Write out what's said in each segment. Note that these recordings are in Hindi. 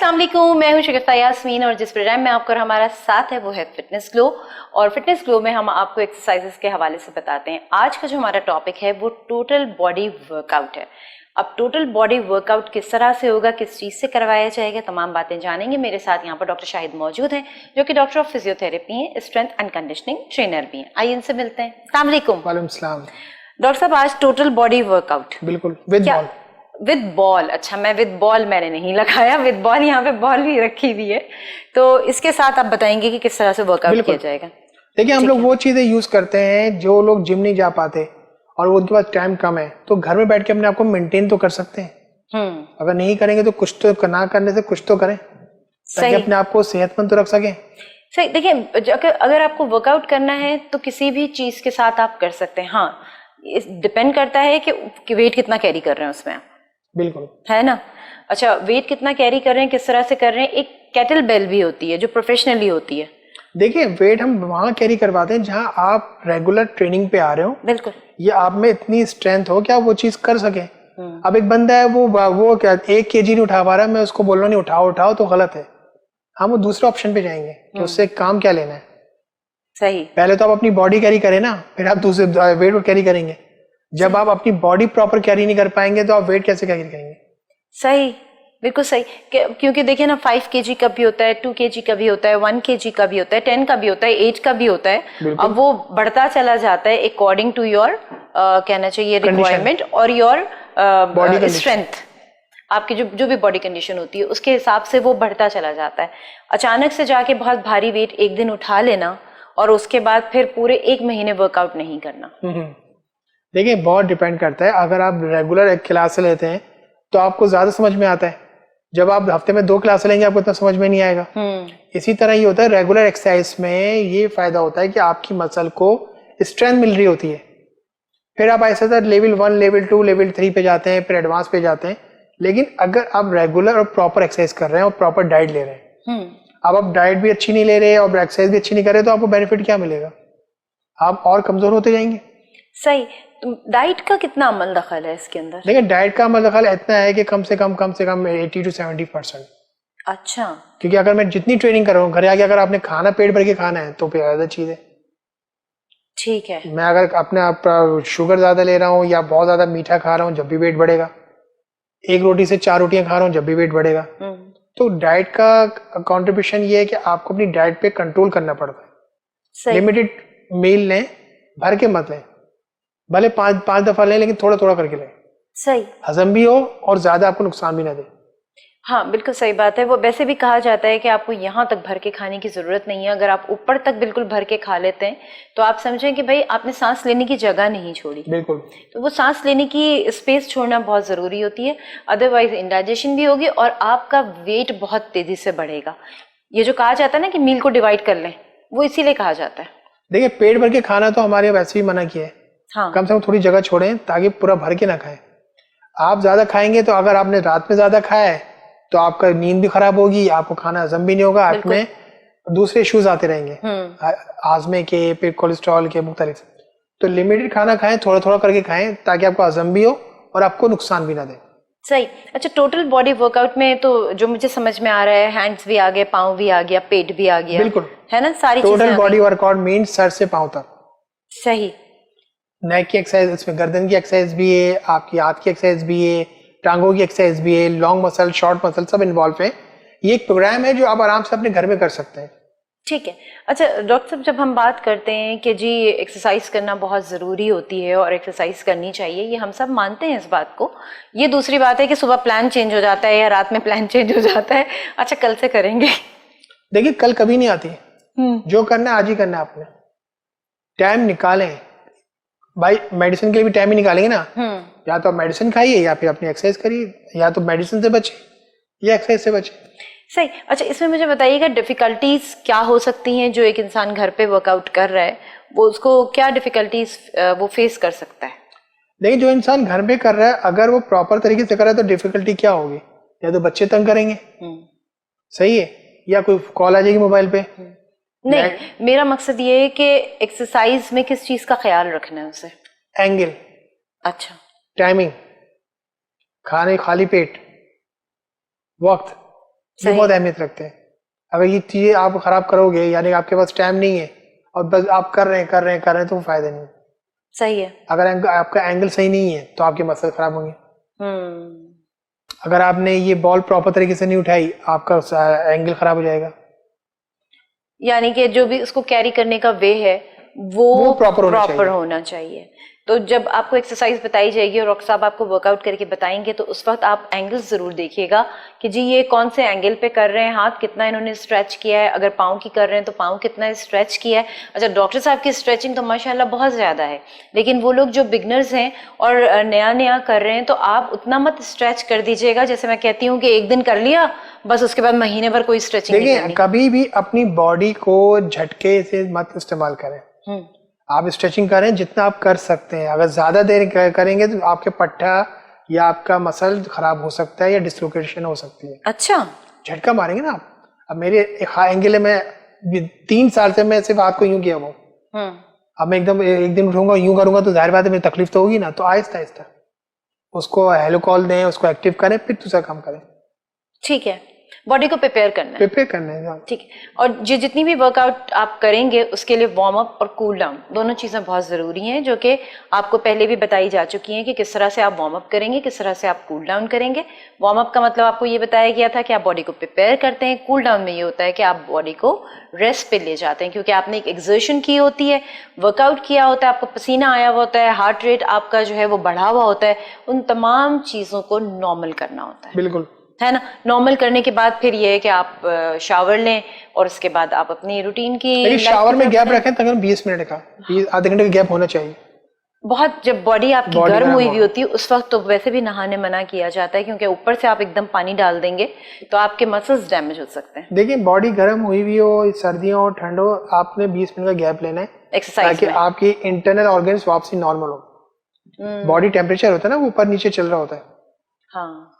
अस्सलाम वालेकुम, मैं हूं शगुफ्ता यास्मीन और जिस प्रोग्राम में आपको हमारा साथ है वो है फिटनेस ग्लो। और फिटनेस ग्लो में हम आपको एक्सरसाइजेस के हवाले से बताते हैं। आज का जो हमारा टॉपिक है वो टोटल बॉडी वर्कआउट है। अब टोटल बॉडी वर्कआउट किस तरह से होगा, किस चीज़ से करवाया जाएगा, तमाम बातें जानेंगे। मेरे साथ यहाँ पर डॉक्टर शाहिद मौजूद हैं जो कि डॉक्टर ऑफ फिजियोथेरेपी हैं, स्ट्रेंथ एंड कंडीशनिंग ट्रेनर भी हैं। आइए इनसे मिलते हैं। अस्सलाम वालेकुम। वालेकुम सलाम। डॉक्टर साहब, आज टोटल बॉडी वर्कआउट बिल्कुल विद बॉल। With ball. अच्छा, मैं विद बॉल मैंने नहीं लगाया, विद बॉल यहाँ पे बॉल भी रखी हुई है, तो इसके साथ आप बताएंगे कि किस तरह से वर्कआउट किया जाएगा। देखिए, हम लोग वो चीजें यूज करते हैं जो लोग जिम नहीं जा पाते और उनके पास टाइम कम है, तो घर में बैठ के अपने आप को मेंटेन तो कर सकते हैं। अगर नहीं करेंगे तो कुछ तो ना करने से कुछ तो करें ताकि अपने आप को सेहतमंद तो रख सकें। सही। देखिए, अगर आपको वर्कआउट करना है तो किसी भी चीज के साथ आप कर सकते हैं। हाँ, डिपेंड करता है कि वेट कितना कैरी कर रहे हैं उसमें। बिल्कुल, है ना। अच्छा, वेट कितना कैरी कर रहे हैं, किस तरह से कर रहे हैं। एक केटल बेल भी होती है जो प्रोफेशनली होती है। देखिए, वेट हम वहाँ कैरी करवाते हैं जहाँ आप रेगुलर ट्रेनिंग पे आ रहे हो। बिल्कुल। या आप में इतनी स्ट्रेंथ हो कि आप वो चीज कर सके। अब एक बंदा है वो क्या 1 kg नहीं उठा पा रहा है, मैं उसको बोल रहा नहीं उठाओ तो गलत है। हम वो दूसरे ऑप्शन पे जाएंगे कि उससे काम क्या लेना है। सही। पहले तो आप अपनी बॉडी कैरी करें ना, फिर आप दूसरे वेट को कैरी करेंगे। जब आप अपनी बॉडी प्रॉपर कैरी नहीं कर पाएंगे तो आप वेट कैसे कैरी करेंगे। सही, बिल्कुल सही। क्योंकि देखिए ना, 5 kg का भी होता है, 2 kg का भी होता है, 1 kg का भी होता है, 10 का भी होता है, 8 का भी होता है। अब वो बढ़ता चला जाता है अकॉर्डिंग टू योर कहना चाहिए रिक्वायरमेंट और योर स्ट्रेंथ। आपकी जो भी बॉडी कंडीशन होती है उसके हिसाब से वो बढ़ता चला जाता है। अचानक से जाके बहुत भारी वेट एक दिन उठा लेना और उसके बाद फिर पूरे 1 महीने वर्कआउट नहीं करना। देखिए, बहुत डिपेंड करता है। अगर आप रेगुलर एक क्लास से लेते हैं तो आपको ज्यादा समझ में आता है। जब आप हफ्ते में 2 क्लास लेंगे आपको इतना समझ में नहीं आएगा। इसी तरह ये होता है रेगुलर एक्सरसाइज में। ये फायदा होता है कि आपकी मसल को स्ट्रेंथ मिल रही होती है। फिर आप ऐसे लेवल 1, लेवल 2, लेवल 3 पे जाते हैं, फिर एडवांस पे जाते हैं। लेकिन अगर आप रेगुलर और प्रॉपर एक्सरसाइज कर रहे हैं और प्रॉपर डाइट ले रहे हैं, अब आप डाइट भी अच्छी नहीं ले रहे और एक्सरसाइज भी अच्छी नहीं कर रहे, तो आपको बेनिफिट क्या मिलेगा? आप और कमजोर होते जाएंगे। सही। तो डाइट का कितना अमल दखल है इसके अंदर? देखिए, डाइट का अमल दखल इतना है कि कम से कम 80 to 70%। अच्छा। क्योंकि अगर मैं जितनी ट्रेनिंग कर रहा हूँ, घर आके अगर आपने खाना पेट भर के खाना है तो फिर ज्यादा चीज है। ठीक है। मैं अगर अपने आप शुगर ज्यादा ले रहा हूँ या बहुत ज्यादा मीठा खा रहा हूँ, जब भी वेट बढ़ेगा। 1 रोटी से 4 रोटियां खा रहा हूँ, जब भी वेट बढ़ेगा। तो डाइट का कंट्रीब्यूशन ये है कि आपको अपनी डाइट पे कंट्रोल करना पड़ता है। लिमिटेड मील लें, भर के मत लें। भले 5 दफा लें, लेकिन थोड़ा थोड़ा करके लें। सही। हजम भी हो और ज्यादा आपको नुकसान भी ना दे। हाँ, बिल्कुल सही बात है। वो वैसे भी कहा जाता है कि आपको यहाँ तक भर के खाने की जरूरत नहीं है। अगर आप ऊपर तक बिल्कुल भर के खा लेते हैं तो आप समझें कि भाई आपने सांस लेने की जगह नहीं छोड़ी। बिल्कुल। तो वो सांस लेने की स्पेस छोड़ना बहुत जरूरी होती है, अदरवाइज इंडाइजेशन भी होगी और आपका वेट बहुत तेजी से बढ़ेगा। ये जो कहा जाता है ना कि मील को डिवाइड कर लें, वो इसीलिए कहा जाता है। देखिए, पेट भर के खाना तो हमारे वैसे भी मना किया है। हाँ। कम से कम थोड़ी जगह छोड़ें ताकि पूरा भर के ना खाएं। आप ज्यादा खाएंगे तो अगर आपने रात में ज्यादा खाया है तो आपका नींद भी खराब होगी, आपको खाना हजम भी नहीं होगा, आपमें दूसरे इश्यूज आते रहेंगे, आजमे के, फिर कोलेस्ट्रॉल के मुख्तलिफ। तो लिमिटेड खाना खाएं, थोड़ा थोड़ा करके खाएं ताकि आपको हजम भी हो और आपको नुकसान भी ना दे। सही। अच्छा, टोटल बॉडी वर्कआउट में तो जो मुझे समझ में आ रहा है, हैंड्स भी आ गए, पाँव भी आ गया, पेट भी आ गया। बिल्कुल, है ना, सारी चीजें। Total body workout means sir से पाँव तक। सही। नेक की एक्सरसाइज, इसमें गर्दन की एक्सरसाइज भी है, आपकी हाथ की एक्सरसाइज भी है, टांगों की एक्सरसाइज भी है, लॉन्ग मसल, शॉर्ट मसल सब इन्वॉल्व है। ये एक प्रोग्राम है जो आप आराम से अपने घर में कर सकते हैं। ठीक है। अच्छा डॉक्टर साहब, जब हम बात करते हैं कि जी एक्सरसाइज करना बहुत ज़रूरी होती है और एक्सरसाइज करनी चाहिए, ये हम सब मानते हैं इस बात को। ये दूसरी बात है कि सुबह प्लान चेंज हो जाता है या रात में प्लान चेंज हो जाता है। अच्छा, कल से करेंगे। देखिए, कल कभी नहीं आती। जो करना है आज ही करना है आपने। टाइम निकालें भाई, मेडिसिन के लिए भी टाइम ही निकालेंगे ना। या तो आप मेडिसिन खाइए या फिर अपनी एक्सरसाइज करिए, या तो मेडिसिन से बचे या एक्सरसाइज से बचे। सही। अच्छा, इसमें मुझे बताइएगा डिफिकल्टीज क्या हो सकती हैं जो एक इंसान घर पे वर्कआउट कर रहा है, वो उसको क्या डिफिकल्टीज वो फेस कर सकता है? देखिए, जो इंसान घर में कर रहा है अगर वो प्रॉपर तरीके से कर रहा है तो डिफिकल्टी क्या होगी? या तो बच्चे तंग करेंगे, सही है, या कोई कॉल आ जाएगी मोबाइल पे। नहीं, मेरा मकसद ये है कि एक्सरसाइज में किस चीज का ख्याल रखना है उसे। एंगल। अच्छा। टाइमिंग, खाने खाली पेट, वक्त। ये बहुत अहमियत रखते हैं। अगर ये चीजें आप खराब करोगे, यानी आपके पास टाइम नहीं है और बस आप कर रहे हैं तो फायदा नहीं। सही है। अगर आपका एंगल सही नहीं है तो आपके मसल खराब होंगे। अगर आपने ये बॉल प्रॉपर तरीके से नहीं उठाई, आपका एंगल खराब हो जाएगा। यानी कि जो भी उसको कैरी करने का वे है वो प्रॉपर होना चाहिए। तो जब आपको एक्सरसाइज बताई जाएगी और डॉक्टर साहब आपको वर्कआउट करके बताएंगे तो उस वक्त आप एंगल्स जरूर देखिएगा कि जी ये कौन से एंगल पे कर रहे हैं, हाथ कितना इन्होंने स्ट्रेच किया है, अगर पाँव की कर रहे हैं तो पाँव कितना स्ट्रेच किया है। अच्छा, डॉक्टर साहब की स्ट्रेचिंग तो माशाल्लाह बहुत ज़्यादा है, लेकिन वो लोग जो बिगनर्स हैं और नया नया कर रहे हैं तो आप उतना मत स्ट्रेच कर दीजिएगा। जैसे मैं कहती हूँ कि एक दिन कर लिया बस, उसके बाद महीने भर कोई स्ट्रेचिंग नहीं करनी। कभी भी अपनी बॉडी को झटके से मत इस्तेमाल करें। आप स्ट्रेचिंग करें जितना आप कर सकते हैं। अगर ज्यादा देर करेंगे तो आपके पट्टा या आपका मसल खराब हो सकता है या डिसलोकेशन हो सकती है। अच्छा, झटका मारेंगे ना आप। अब मेरे हाई एंगल में 3 साल से मैं सिर्फ हाथ को यूं किया वो। अब मैं एकदम एक दिन उठूंगा यूं करूंगा तो जाहिर बात है मेरी तकलीफ तो होगी ना। तो आहिस्ता आहिस्ता उसको हेलो कॉल दें, उसको एक्टिव करें, फिर दूसरा काम करें। ठीक है, बॉडी को प्रिपेयर करना है। ठीक है। और जितनी भी वर्कआउट आप करेंगे उसके लिए वार्म अप और कूल डाउन दोनों चीज़ें बहुत ज़रूरी हैं, जो कि आपको पहले भी बताई जा चुकी हैं कि किस तरह से आप वार्म अप करेंगे, किस तरह से आप कूल डाउन करेंगे। वार्म अप का मतलब आपको ये बताया गया था कि आप बॉडी को प्रिपेयर करते हैं। कूल डाउन में ये होता है कि आप बॉडी को रेस्ट पे ले जाते हैं, क्योंकि आपने एक एक्सर्शन की होती है, वर्कआउट किया होता है, आपको पसीना आया हुआ होता है, हार्ट रेट आपका जो है वो बढ़ा हुआ होता है। उन तमाम चीज़ों को नॉर्मल करना होता है, बिल्कुल है ना। नॉर्मल करने के बाद फिर ये है कि आप शावर लें और उसके बाद आप अपनी रूटीन की शावर में गैप रखें तकरीबन 20 मिनट का, आधे घंटे का गैप होना चाहिए। बहुत जब बॉडी आपकी गर्म हुई हुई होती है उस वक्त तो वैसे भी नहाने मना किया जाता है, क्योंकि ऊपर से आप एकदम पानी डाल देंगे तो आपके मसल्स डैमेज हो सकते हैं। देखिए, बॉडी गर्म हुई हुई हो, सर्दियों हो, ठंड हो, आपने 20 मिनट का गैप लेना है एक्सरसाइज ताकि आपकी इंटरनल ऑर्गन्स वापसी नॉर्मल हो। बॉडी टेम्परेचर होता है ना वो ऊपर नीचे चल रहा होता है। हाँ,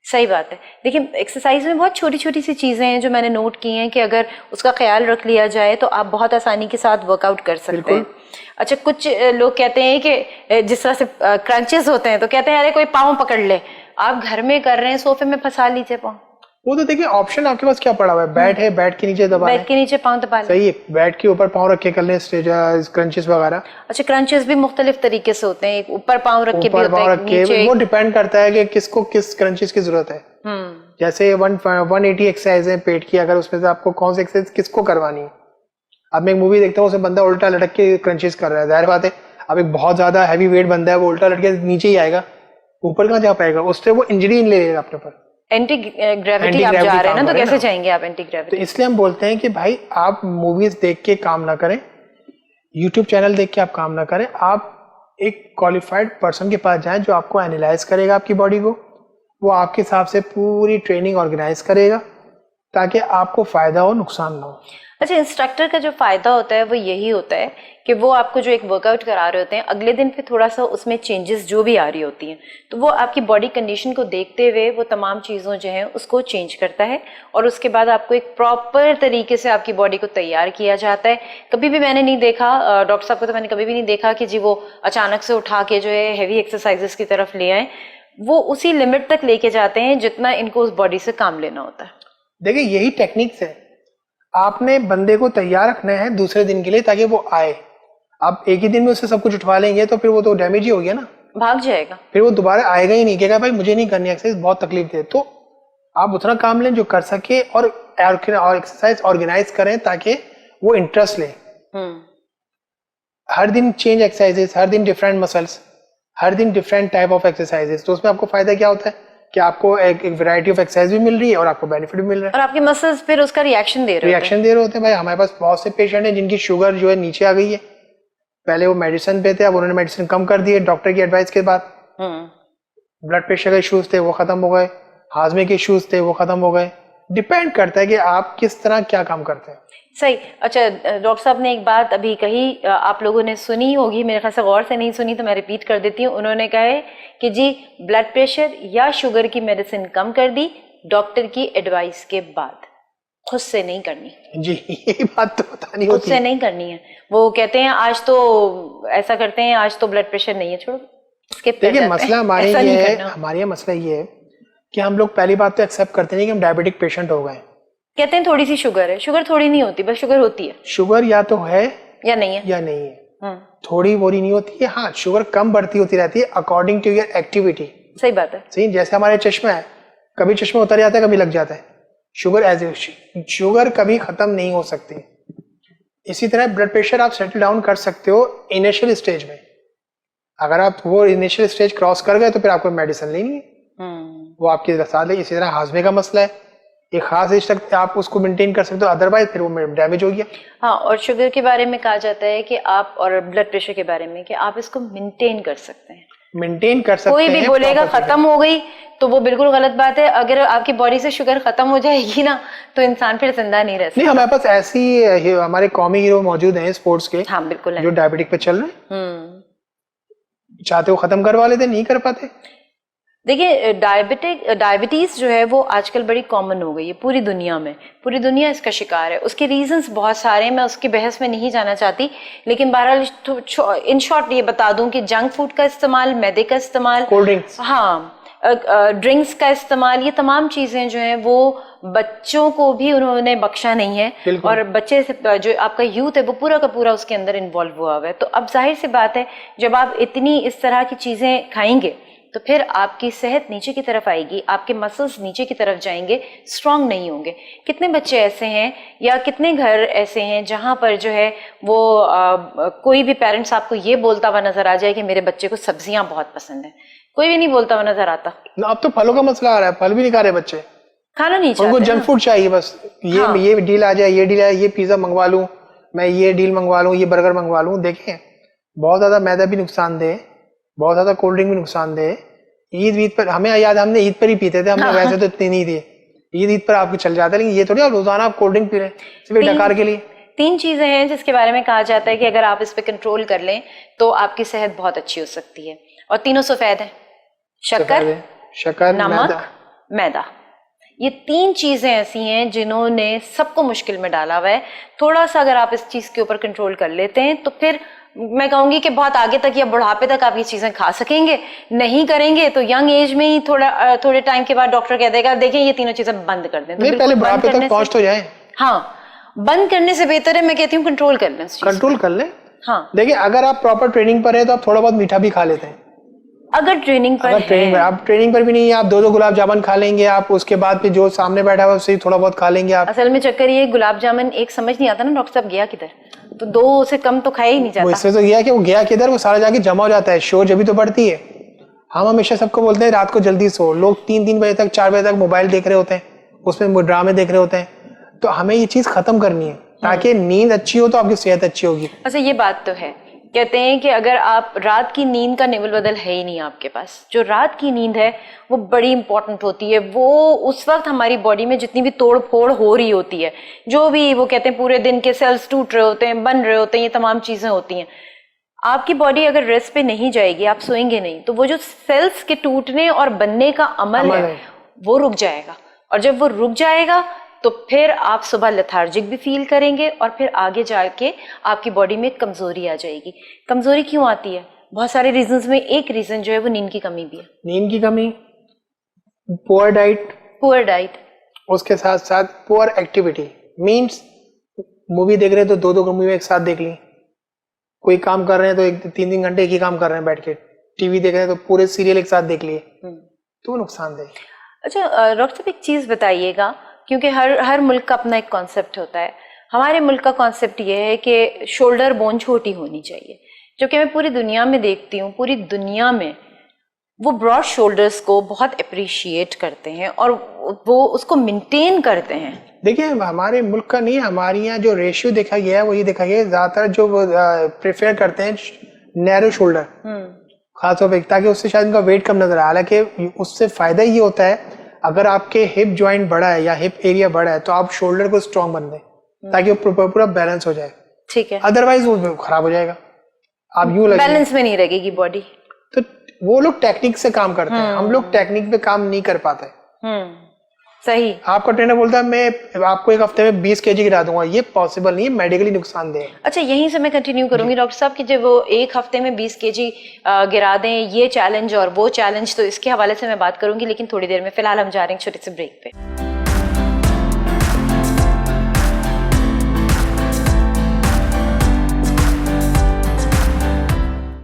सही बात है। देखिए, एक्सरसाइज में बहुत छोटी छोटी सी चीज़ें हैं जो मैंने नोट की हैं कि अगर उसका ख्याल रख लिया जाए तो आप बहुत आसानी के साथ वर्कआउट कर सकते हैं। अच्छा, कुछ लोग कहते हैं कि जिस तरह से क्रंचेस होते हैं तो कहते हैं अरे कोई पाँव पकड़ ले। आप घर में कर रहे हैं, सोफे में फंसा लीजिए पाँव। वो तो देखिए ऑप्शन आपके पास क्या पड़ा हुआ है, बैट है, बैट के नीचे दबा, बैट के नीचे पाँव दबा लें। सही है, बैट के ऊपर पाँव रख के कर लें क्रंचेस वगैरह। अच्छा, क्रंचेस भी मुख्तलिफ तरीके से होते हैं, ऊपर पाँव रख के भी होता है, नीचे। वो डिपेंड करता है कि किसको किस क्रंचेस की जरूरत है। जैसे 180 एक्सरसाइज है पेट की, अगर उसमें से आपको कौन सी एक्सरसाइज किसको करवानी है। अब मैं एक मूवी देखता हूँ, उसमें बंदा उल्टा लटक के क्रंचेस कर रहा है, जाहिर बात है अब एक बहुत ज्यादा हैवी वेट बंदा है, वो उल्टा लटक के नीचे ही आएगा, ऊपर कहाँ जा पाएगा, उससे वो इंजरी ले लेगा अपने ऊपर। एंटी ग्रेविटी आप जा रहे हैं ना, तो कैसे जाएंगे आप एंटी ग्रेविटी। तो इसलिए हम बोलते हैं कि भाई आप मूवीज देख के काम ना करें, यूट्यूब चैनल देख के आप काम ना करें, आप एक क्वालिफाइड पर्सन के पास जाएं जो आपको एनालाइज करेगा आपकी बॉडी को, वो आपके हिसाब से पूरी ट्रेनिंग ऑर्गेनाइज करेगा ताकि आपको फायदा हो, नुकसान ना हो। अच्छा, इंस्ट्रक्टर का जो फायदा होता है वो यही होता है कि वो आपको जो एक वर्कआउट करा रहे होते हैं, अगले दिन पे थोड़ा सा उसमें चेंजेस जो भी आ रही होती हैं तो वो आपकी बॉडी कंडीशन को देखते हुए वो तमाम चीज़ों जो हैं उसको चेंज करता है और उसके बाद आपको एक प्रॉपर तरीके से आपकी बॉडी को तैयार किया जाता है। कभी भी मैंने नहीं देखा, डॉक्टर साहब को तो मैंने कभी भी नहीं देखा कि जी वो अचानक से उठा के जो है हैवी एक्सरसाइजेस की तरफ ले आए। वो उसी लिमिट तक लेके जाते हैं जितना इनको उस बॉडी से काम लेना होता है। देखिए, यही टेक्निक्स है, आपने बंदे को तैयार रखना है दूसरे दिन के लिए ताकि वो आए। आप एक ही दिन में उससे सब कुछ उठवा लेंगे तो फिर वो तो डैमेज ही हो गया ना, भाग जाएगा, फिर वो दोबारा आएगा ही नहीं, कहेगा भाई मुझे नहीं करनी एक्सरसाइज, बहुत तकलीफ दे। तो आप उतना काम लें जो कर सके और एक्सरसाइज ऑर्गेनाइज करें ताकि वो इंटरेस्ट ले। हर दिन चेंज एक्सरसाइजेस, हर दिन डिफरेंट मसल्स, हर दिन डिफरेंट टाइप ऑफ एक्सरसाइजेस, तो उसमें आपको फायदा क्या होता है कि आपको एक वैरायटी ऑफ एक्सरसाइज भी मिल रही है और आपको बेनिफिट भी मिल रहा है और आपके मसल्स फिर उसका रिएक्शन दे रहे होते हैं। भाई हमारे पास बहुत से पेशेंट हैं जिनकी शुगर जो है नीचे आ गई है, पहले वो मेडिसिन पे थे, अब उन्होंने मेडिसिन कम कर दी है डॉक्टर की एडवाइस के बाद। ब्लड प्रेशर के इश्यूज थे वो खत्म हो गए, हाजमे के इश्यूज थे वो खत्म हो गए। डिपेंड करता है कि आप किस तरह क्या काम करते हैं। सही। अच्छा, डॉक्टर साहब ने एक बात अभी कही, आप लोगों ने सुनी होगी, मेरे ख्याल से गौर से नहीं सुनी तो मैं रिपीट कर देती हूँ। उन्होंने कहा है कि जी ब्लड प्रेशर या शुगर की मेडिसिन कम कर दी डॉक्टर की एडवाइस के बाद, खुद से नहीं करनी। जी, ये बात तो पता नहीं होती, खुद से नहीं करनी है। वो कहते हैं आज तो ऐसा करते हैं, आज तो ब्लड प्रेशर नहीं है, छोड़ो। देखिए, मसला हमारे ये है, हमारे यहाँ मसला ये है कि हम लोग पहली बात तो एक्सेप्ट करते नहीं कि हम डायबिटिक पेशेंट हो गए। कहते हैं थोड़ी सी शुगर है, शुगर थोड़ी नहीं होती, बस शुगर होती है। शुगर या तो है या नहीं है। या नहीं है, थोड़ी बोरी नहीं होती है। हाँ, शुगर कम बढ़ती होती रहती है अकॉर्डिंग टू योर एक्टिविटी। सही बात है। सही, जैसे हमारे चश्मा है, कभी चश्मा उतर जाता है, कभी लग जाता है। शुगर कभी खत्म नहीं हो सकती। इसी तरह ब्लड प्रेशर आप सेटल डाउन कर सकते हो इनिशियल स्टेज में। अगर आप वो इनिशियल स्टेज क्रॉस कर गए तो फिर आपको मेडिसिन लेनी है, वो आपके साथ है। इसी तरह हाजमे का मसला है, एक खास एज तक आप उसको मेंटेन कर सकते हो, अदरवाइज फिर वो डैमेज हो गया। हाँ, और शुगर के बारे में कहा जाता है कि आप, और ब्लड प्रेशर के बारे में कि आप इसको मेंटेन कर सकते हैं, मेंटेन कर सकते हैं। कोई भी बोलेगा खत्म हो गई तो वो बिल्कुल गलत बात है। अगर आपकी बॉडी से शुगर खत्म हो जाएगी ना तो इंसान फिर जिंदा नहीं रह सकता। नहीं, हमारे पास ऐसी हमारे कौमी हीरो मौजूद हैं स्पोर्ट्स के। हाँ बिल्कुल है। जो डायबिटिक पे चल रहे हैं, चाहते वो खत्म करवा लेते, नहीं कर पाते। देखिए, डायबिटीज जो है वो आजकल बड़ी कॉमन हो गई है पूरी दुनिया में, पूरी दुनिया इसका शिकार है। उसके रीजंस बहुत सारे हैं, मैं उसकी बहस में नहीं जाना चाहती, लेकिन बहरहाल इन शॉर्ट ये बता दूं कि जंक फूड का इस्तेमाल, मैदे का इस्तेमाल, कोल्ड ड्रिंक्स, हाँ, ड्रिंक्स का इस्तेमाल, ये तमाम चीजें जो हैं वो बच्चों को भी उन्होंने बख्शा नहीं है, और बच्चे से जो आपका यूथ है वो पूरा का पूरा उसके अंदर इन्वॉल्व हुआ हुआ है। तो अब जाहिर सी बात है, जब आप इतनी इस तरह की चीजें खाएंगे तो फिर आपकी सेहत नीचे की तरफ आएगी, आपके मसल्स नीचे की तरफ जाएंगे, स्ट्रांग नहीं होंगे। कितने बच्चे ऐसे हैं या कितने घर ऐसे हैं जहां पर जो है वो कोई भी पेरेंट्स आपको ये बोलता हुआ नजर आ जाए कि मेरे बच्चे को सब्जियां बहुत पसंद है, कोई भी नहीं बोलता हुआ नजर आता। अब तो फलों का मसला आ रहा है, फल भी नहीं खा रहे बच्चे, खाना नहीं चाहते, उनको जंक फूड चाहिए बस। ये डील आ जाए, ये डील आए, ये पिज्जा मंगवा लूं मैं, ये डील मंगवा लूं, ये बर्गर मंगवा लूं। देखें, बहुत ज्यादा मैदा भी नुकसानदेह, बहुत ज्यादा कोल्ड ड्रिंक भी नुकसानदेह। ईद पर हमें याद, हमने ईद पर ही पीते थे, हमने वैसे तो इतनी नहीं थी। ईद पर आपको चल जाता है, लेकिन ये थोड़ी आप रोजाना आप कोल्ड ड्रिंक पी रहे हैं सिर्फ डकार के लिए। 3 चीजें हैं जिसके बारे में कहा जाता है कि अगर आप इस पे कंट्रोल कर लें तो आपकी सेहत बहुत अच्छी हो सकती है, और तीनों सफेद है: शक्कर, नमक, मैदा। ये 3 चीजें ऐसी हैं जिन्होंने सबको मुश्किल में डाला हुआ है। थोड़ा सा अगर आप इस चीज के ऊपर कंट्रोल कर लेते हैं तो फिर मैं कहूंगी कि बहुत आगे तक या बुढ़ापे तक आप ये चीजें खा सकेंगे। नहीं करेंगे तो यंग एज में ही थोड़े टाइम के बाद डॉक्टर कह देगा देखिए ये तीनों चीजें बंद कर दें। तो पहले बुढ़ापे तक पहुंच तो जाए। हाँ, बंद करने से बेहतर है, मैं कहती हूँ कंट्रोल कर लें, कंट्रोल कर लें। हाँ, देखिए, अगर आप प्रॉपर ट्रेनिंग पर है तो आप थोड़ा बहुत मीठा भी खा लेते हैं। अगर ट्रेनिंग पर आप ट्रेनिंग पर भी नहीं है, आप 2 गुलाब जामुन खा लेंगे, आप उसके बाद फिर जो सामने बैठा हुआ उससे थोड़ा बहुत खा लेंगे आप। असल में चक्कर ये गुलाब जामुन एक समझ नहीं आता ना डॉक्टर साहब गया किधर, तो 2 से कम तो खाया ही नहीं जाता। इससे तो गया कि वो गया किधर, वो सारा जाके जमा हो जाता है, शोर जब भी तो बढ़ती है। हम हमेशा सबको बोलते हैं रात को जल्दी सो, लोग 3-3 बजे तक 4 बजे तक मोबाइल देख रहे होते हैं, उसमें ड्रामे देख रहे होते हैं। तो हमें ये चीज खत्म करनी है ताकि नींद अच्छी हो तो आपकी सेहत अच्छी होगी। अच्छा, ये बात तो है, कहते हैं कि अगर आप रात की नींद का निवल बदल है ही नहीं आपके पास, जो रात की नींद है वो बड़ी इंपॉर्टेंट होती है। वो उस वक्त हमारी बॉडी में जितनी भी तोड़ फोड़ हो रही होती है, जो भी वो कहते हैं पूरे दिन के सेल्स टूट रहे होते हैं, बन रहे होते हैं, ये तमाम चीजें होती हैं। आपकी बॉडी अगर रेस्ट पे नहीं जाएगी, आप सोएंगे नहीं, तो वो जो सेल्स के टूटने और बनने का अमल है वो रुक जाएगा, और जब वो रुक जाएगा तो फिर आप सुबह लेथार्जिक भी फील करेंगे, और फिर आगे जाके आपकी बॉडी में कमजोरी आ जाएगी। कमजोरी क्यों आती है? बहुत सारे रीजंस में एक रीजन जो है वो नींद की कमी भी है। नींद की कमी, पुअर डाइट, उसके साथ साथ पुअर एक्टिविटी। मीन्स मूवी देख रहे हैं तो 2-2 मूवी एक साथ देख ली, कोई काम कर रहे हैं तो 3-3 घंटे एक ही काम कर रहे हैं बैठ के, टीवी देख रहे हैं तो पूरे सीरियल एक साथ देख लिए, तो नुकसानदेह। अच्छा डॉक्टर साहब, एक चीज बताइएगा, क्योंकि हर मुल्क का अपना एक कॉन्सेप्ट होता है। हमारे मुल्क का कॉन्सेप्ट ये है कि शोल्डर बोन छोटी होनी चाहिए, जो कि मैं पूरी दुनिया में देखती हूँ, पूरी दुनिया में वो ब्रॉड शोल्डर्स को बहुत अप्रिशिएट करते हैं और वो उसको मेंटेन करते हैं। देखिए, हमारे मुल्क का नहीं, हमारे यहाँ जो रेशियो देखा गया है वो ये देखा गया है, ज्यादातर जो प्रेफर करते हैं नैरो शोल्डर, खासतौर पर, ताकि उससे शायद उनका वेट कम नजर आए। हालांकि उससे फायदा ये होता है, अगर आपके हिप जॉइंट बड़ा है या हिप एरिया बड़ा है तो आप शोल्डर को स्ट्रॉन्ग बन दें ताकि वो पूरा बैलेंस हो जाए। ठीक है, अदरवाइज वो खराब हो जाएगा, आप यूं लगे बैलेंस में नहीं रहेगी बॉडी। तो वो लोग टेक्निक से काम करते हैं, हम लोग टेक्निक पे काम नहीं कर पाते। सही। आपका ट्रेनर बोलता है मैं आपको एक हफ्ते में 20 kg गिरा दूंगा, ये पॉसिबल नहीं है, मेडिकली नुकसानदेह है। अच्छा, यहीं से मैं कंटिन्यू करूंगी डॉक्टर साहब कि जब वो एक हफ्ते में 20 kg गिरा दें, ये चैलेंज और वो चैलेंज, तो इसके हवाले से मैं बात करूंगी, लेकिन थोड़ी देर में। फिलहाल हम जा रहे हैं छोटे से ब्रेक पे।